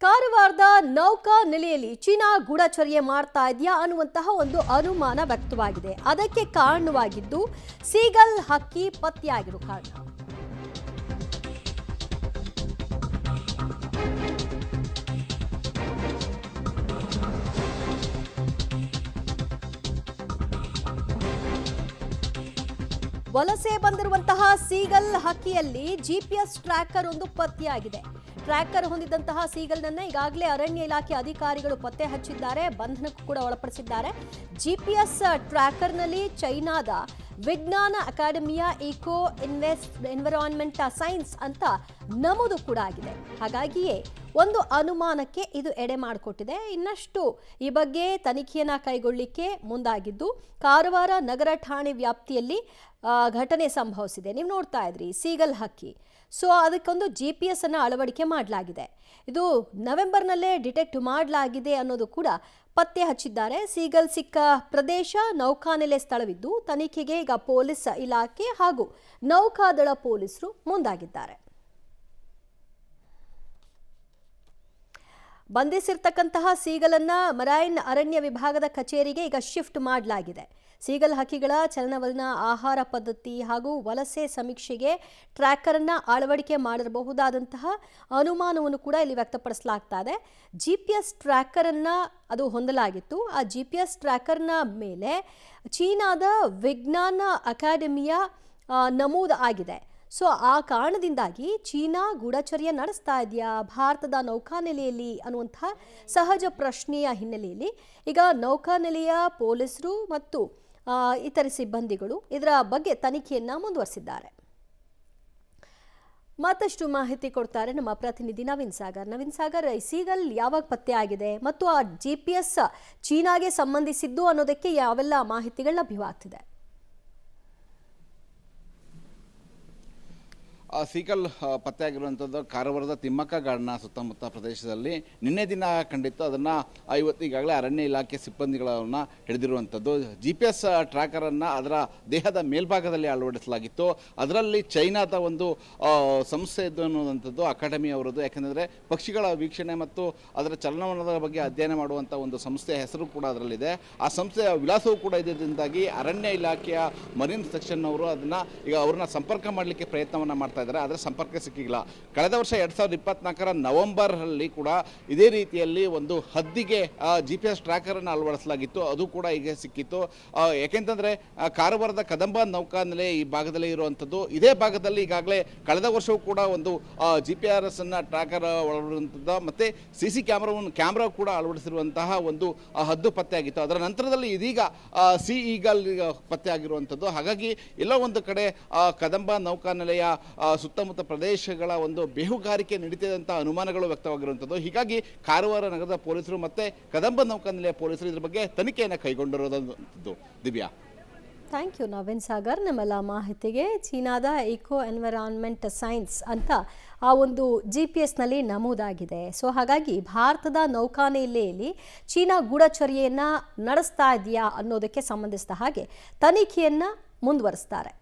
ಕಾರವಾರದ ನೌಕಾ ನೆಲೆಯಲ್ಲಿ ಚೀನಾ ಗೂಢಚರ್ಯೆ ಮಾಡ್ತಾ ಇದೆಯಾ ಅನ್ನುವಂತಹ ಒಂದು ಅನುಮಾನ ವ್ಯಕ್ತವಾಗಿದೆ. ಅದಕ್ಕೆ ಕಾರಣವಾಗಿದ್ದು ಸೀಗಲ್ ಹಕ್ಕಿ ಪತ್ತೆಯಾಗಿರೋ ಕಾರಣ. ವಲಸೆ ಬಂದಿರುವಂತಹ ಸೀಗಲ್ ಹಕ್ಕಿಯಲ್ಲಿ ಜಿಪಿಎಸ್ ಟ್ರ್ಯಾಕರ್ ಒಂದು ಪತ್ತೆಯಾಗಿದೆ. ಟ್ರ್ಯಾಕರ್ ಹೊಂದಿದ್ದಂತಹ ಸೀಗಲ್ನನ್ನ ಈಗಾಗಲೇ ಅರಣ್ಯ ಇಲಾಖೆ ಅಧಿಕಾರಿಗಳು ಪತ್ತೆ ಹಚ್ಚಿದ್ದಾರೆ, ಬಂಧನಕ್ಕೂ ಕೂಡ ಒಳಪಡಿಸಿದ್ದಾರೆ. ಜಿಪಿಎಸ್ ಟ್ರ್ಯಾಕರ್ನಲ್ಲಿ ಚೈನಾದ ವಿಜ್ಞಾನ ಅಕಾಡೆಮಿಯ ಇಕೋ ಎನ್ವಿರಾನ್ಮೆಂಟ್ ಸೈನ್ಸ್ ಅಂತ ನಮೂದು ಕೂಡ ಆಗಿದೆ. ಹಾಗಾಗಿಯೇ ಒಂದು ಅನುಮಾನಕ್ಕೆ ಇದು ಎಡೆ ಮಾಡಿಕೊಟ್ಟಿದೆ. ಇನ್ನಷ್ಟು ಈ ಬಗ್ಗೆ ತನಿಖೆಯನ್ನ ಕೈಗೊಳ್ಳಲಿಕ್ಕೆ ಮುಂದಾಗಿದ್ದು ಕಾರವಾರ ನಗರ ಠಾಣೆ ವ್ಯಾಪ್ತಿಯಲ್ಲಿ ಘಟನೆ ಸಂಭವಿಸಿದೆ. ನೀವು ನೋಡ್ತಾ ಇದ್ರಿ ಸೀಗಲ್ ಹಕ್ಕಿ. ಸೊ ಅದಕ್ಕೊಂದು GPS ಅನ್ನು ಅಳವಡಿಕೆ ಮಾಡಲಾಗಿದೆ. ಇದು ನವೆಂಬರ್ನಲ್ಲೇ ಡಿಟೆಕ್ಟ್ ಮಾಡಲಾಗಿದೆ ಅನ್ನೋದು ಕೂಡ ಪತ್ತೆ ಹಚ್ಚಿದ್ದಾರೆ. ಸೀಗಲ್ ಸಿಕ್ಕ ಪ್ರದೇಶ ನೌಕಾನೆಲೆ ಸ್ಥಳವಿದ್ದು ತನಿಖೆಗೆ ಈಗ ಪೊಲೀಸ್ ಇಲಾಖೆ ಹಾಗೂ ನೌಕಾದಳ ಪೊಲೀಸರು ಮುಂದಾಗಿದ್ದಾರೆ. ಬಂಧಿಸಿರ್ತಕ್ಕಂತಹ ಸೀಗಲನ್ನ ಮರೈನ್ ಅರಣ್ಯ ವಿಭಾಗದ ಕಚೇರಿಗೆ ಈಗ ಶಿಫ್ಟ್ ಮಾಡಲಾಗಿದೆ. ಸೀಗಲ್ ಹಕ್ಕಿಗಳ ಚಲನವಲನ, ಆಹಾರ ಪದ್ಧತಿ ಹಾಗೂ ವಲಸೆ ಸಮೀಕ್ಷೆಗೆ ಟ್ರ್ಯಾಕರ್ ಅನ್ನ ಅಳವಡಿಕೆ ಮಾಡಿರಬಹುದಾದಂತಹ ಅನುಮಾನವನ್ನು ಕೂಡ ಇಲ್ಲಿ ವ್ಯಕ್ತಪಡಿಸಲಾಗ್ತಾ ಇದೆ. GPS ಟ್ರ್ಯಾಕರ್ ಅನ್ನ ಅದು ಹೊಂದಲಾಗಿತ್ತು. ಆ GPS ಟ್ರ್ಯಾಕರ್ನ ಮೇಲೆ ಚೀನಾದ ವಿಜ್ಞಾನ ಅಕಾಡೆಮಿಯ ನಮೂದು ಆಗಿದೆ. ಸೊ ಆ ಕಾರಣದಿಂದಾಗಿ ಚೀನಾ ಗೂಢಚರ್ಯೆ ನಡೆಸ್ತಾ ಇದೆಯಾ ಭಾರತದ ನೌಕಾನೆಲೆಯಲ್ಲಿ ಅನ್ನುವಂತಹ ಸಹಜ ಪ್ರಶ್ನೆಯ ಹಿನ್ನೆಲೆಯಲ್ಲಿ ಈಗ ನೌಕಾನೆಲೆಯ ಪೊಲೀಸರು ಮತ್ತು ಇತರೆ ಸಿಬ್ಬಂದಿಗಳು ಇದರ ಬಗ್ಗೆ ತನಿಖೆಯನ್ನ ಮುಂದುವರಿಸಿದ್ದಾರೆ. ಮತ್ತಷ್ಟು ಮಾಹಿತಿ ಕೊಡ್ತಾರೆ ನಮ್ಮ ಪ್ರತಿನಿಧಿ ನವೀನ್ ಸಾಗರ್. ಸೀಗಲ್ ಯಾವಾಗ ಪತ್ತೆ ಆಗಿದೆ ಮತ್ತು ಆ GPS ಚೀನಾಗೆ ಸಂಬಂಧಿಸಿದ್ದು ಅನ್ನೋದಕ್ಕೆ ಯಾವೆಲ್ಲ ಮಾಹಿತಿಗಳು ಲಭ್ಯವಾಗ್ತಿದೆ? ಸೀಗಲ್ ಪತ್ತೆಯಾಗಿರುವಂಥದ್ದು ಕಾರವಾರದ ತಿಮ್ಮಕ್ಕ ಗಾರ್ಡ್ನ ಸುತ್ತಮುತ್ತ ಪ್ರದೇಶದಲ್ಲಿ ನಿನ್ನೆ ದಿನ ಕಂಡಿತ್ತು. ಅದನ್ನು ಇವತ್ತು ಈಗಾಗಲೇ ಅರಣ್ಯ ಇಲಾಖೆ ಸಿಬ್ಬಂದಿಗಳನ್ನು ಹಿಡಿದಿರುವಂಥದ್ದು. GPS ಟ್ರ್ಯಾಕರನ್ನು ಅದರ ದೇಹದ ಮೇಲ್ಭಾಗದಲ್ಲಿ ಅಳವಡಿಸಲಾಗಿತ್ತು. ಅದರಲ್ಲಿ ಚೈನಾದ ಒಂದು ಸಂಸ್ಥೆ ಇದ್ದು ಅನ್ನುವಂಥದ್ದು ಅಕಾಡೆಮಿ ಅವರದ್ದು. ಯಾಕೆಂದರೆ ಪಕ್ಷಿಗಳ ವೀಕ್ಷಣೆ ಮತ್ತು ಅದರ ಚಲನವಲನದ ಬಗ್ಗೆ ಅಧ್ಯಯನ ಮಾಡುವಂಥ ಒಂದು ಸಂಸ್ಥೆಯ ಹೆಸರು ಕೂಡ ಅದರಲ್ಲಿದೆ. ಆ ಸಂಸ್ಥೆಯ ವಿಳಾಸವೂ ಕೂಡ ಇದರಿಂದಾಗಿ ಅರಣ್ಯ ಇಲಾಖೆಯ ಮರೀನ್ ಸೆಕ್ಷನ್ ಅವರು ಅದನ್ನು ಈಗ ಅವ್ರನ್ನ ಸಂಪರ್ಕ ಮಾಡಲಿಕ್ಕೆ ಪ್ರಯತ್ನವನ್ನು ಮಾಡ್ತಾ ಇದ್ದಾರೆ. ಆದರೆ ಸಂಪರ್ಕ ಸಿಕ್ಕಿಲ್ಲ. ಕಳೆದ ವರ್ಷ 2024ರ ನವೆಂಬರ್ನಲ್ಲಿ ಕೂಡ ಇದೇ ರೀತಿಯಲ್ಲಿ ಒಂದು ಹದ್ದಿಗೆ GPS ಟ್ರ್ಯಾಕರನ್ನು ಅಳವಡಿಸಲಾಗಿತ್ತು. ಅದು ಕೂಡ ಈಗ ಸಿಕ್ಕಿತ್ತು. ಯಾಕೆಂತಂದರೆ ಕಾರವಾರದ ಕದಂಬ ನೌಕಾನೆಲೆ ಈ ಭಾಗದಲ್ಲಿ ಇರುವಂಥದ್ದು. ಇದೇ ಭಾಗದಲ್ಲಿ ಈಗಾಗಲೇ ಕಳೆದ ವರ್ಷವೂ ಕೂಡ ಒಂದು GPS ಅನ್ನು ಟ್ರ್ಯಾಕರ್ ಅಳವಡಿಸಿರುವಂಥದ್ದು ಮತ್ತು CC ಕ್ಯಾಮ್ರಾ ಕೂಡ ಅಳವಡಿಸಿರುವಂತಹ ಒಂದು ಹದ್ದು ಪತ್ತೆಯಾಗಿತ್ತು. ಅದರ ನಂತರದಲ್ಲಿ ಇದೀಗ ಸಿ ಈಗಲ್ ಪತ್ತೆಯಾಗಿರುವಂಥದ್ದು. ಹಾಗಾಗಿ ಎಲ್ಲೋ ಒಂದು ಕಡೆ ಕದಂಬ ನೌಕಾನೆಲೆಯ ಸುತ್ತಮುತ್ತ ಪ್ರದೇಶಗಳ ಒಂದು ಬೇಹುಗಾರಿಕೆ ನಡೀತಿದಂಥ ಅನುಮಾನಗಳು ವ್ಯಕ್ತವಾಗಿರುವಂಥದ್ದು. ಹೀಗಾಗಿ ಕಾರವಾರ ನಗರದ ಪೊಲೀಸರು ಮತ್ತು ಕದಂಬ ನೌಕಾನೆಲೆಯ ಪೊಲೀಸರು ಇದ್ರ ಬಗ್ಗೆ ತನಿಖೆಯನ್ನು ಕೈಗೊಂಡಿರೋದಂಥದ್ದು. ದಿವ್ಯಾ, ಥ್ಯಾಂಕ್ ಯು ನವೀನ್ ಸಾಗರ್ ನಮ್ಮೆಲ್ಲ ಮಾಹಿತಿಗೆ. ಚೀನಾದ ಇಕೋ ಎನ್ವಿರಾನ್ಮೆಂಟ್ ಸೈನ್ಸ್ ಅಂತ ಆ ಒಂದು GPS-ನಲ್ಲಿ ನಮೂದಾಗಿದೆ. ಸೊ ಹಾಗಾಗಿ ಭಾರತದ ನೌಕಾನೆಲೆಯಲ್ಲಿ ಚೀನಾ ಗೂಢಚರ್ಯೆಯನ್ನು ನಡೆಸ್ತಾ ಇದೆಯಾ ಅನ್ನೋದಕ್ಕೆ ಸಂಬಂಧಿಸಿದ ಹಾಗೆ ತನಿಖೆಯನ್ನು ಮುಂದುವರಿಸ್ತಾರೆ.